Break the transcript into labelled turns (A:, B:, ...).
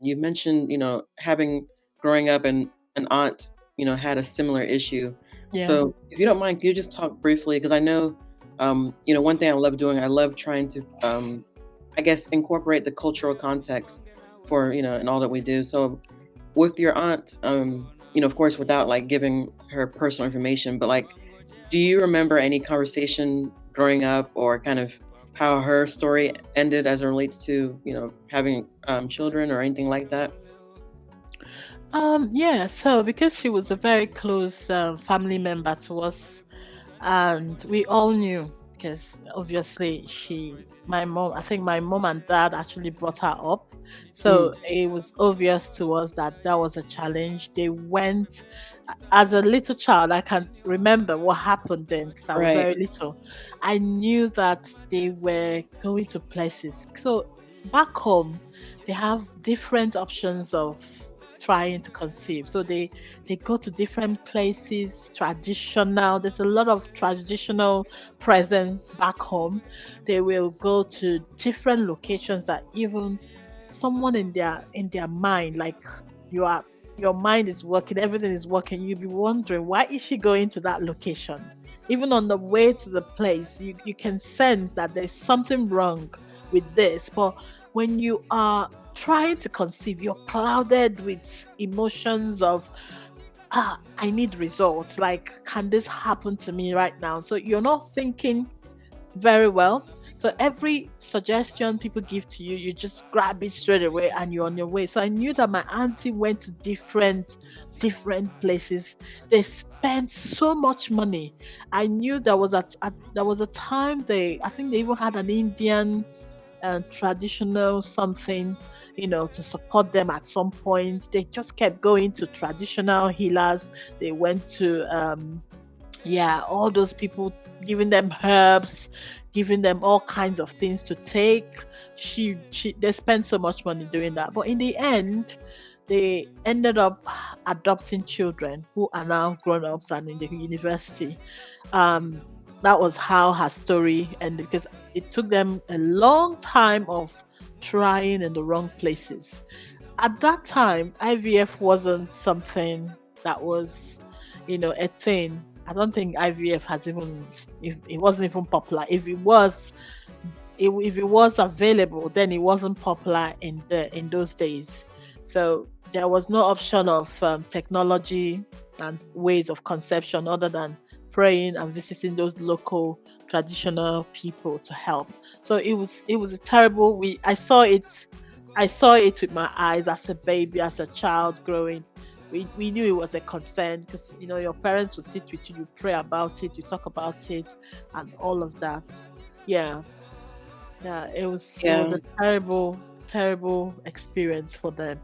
A: you mentioned, having growing up and an aunt, had a similar issue.
B: Yeah.
A: So if you don't mind, could you just talk briefly? Because I know, one thing I love doing, I love trying to, I guess, incorporate the cultural context for, in all that we do. So with your aunt, of course, without like giving her personal information, but like, do you remember any conversation growing up or kind of how her story ended as it relates to, having children or anything like that?
B: Yeah, so because she was a very close family member to us, and we all knew because obviously my mom, I think my mom and dad actually brought her up. So
A: Mm,
B: it was obvious to us that that was a challenge. They went, as a little child, I can remember what happened then because I was
A: right,
B: very little. I knew that they were going to places. So back home, they have different options of trying to conceive. So they go to different places, traditional. There's a lot of traditional presence back home. They will go to different locations that even someone in their mind, like you are your mind is working, everything is working. You'll be wondering why is she going to that location? Even on the way to the place, you can sense that there's something wrong with this. But when you are trying to conceive, you're clouded with emotions of I need results. Like, can this happen to me right now? So you're not thinking very well. So every suggestion people give to you, you just grab it straight away and you're on your way. So I knew that my auntie went to different places. They spent so much money. I knew there was a time I think they even had an Indian traditional something, to support them at some point. They just kept going to traditional healers. They went to yeah, all those people giving them herbs, giving them all kinds of things to take. She they spent so much money doing that. But in the end, they ended up adopting children who are now grown ups and in the university. Um, that was how her story ended because it took them a long time of trying in the wrong places. At that time, IVF wasn't something that was, a thing. I don't think IVF has even, if it wasn't even popular. If it was available, then it wasn't popular in those days. So there was no option of technology and ways of conception other than praying and visiting those local traditional people to help. So it was a terrible. I saw it with my eyes as a baby, as a child growing. We knew it was a concern because your parents would sit with you, you pray about it, you talk about it, and all of that. Yeah, yeah, it was
A: yeah.
B: a terrible, terrible experience for them.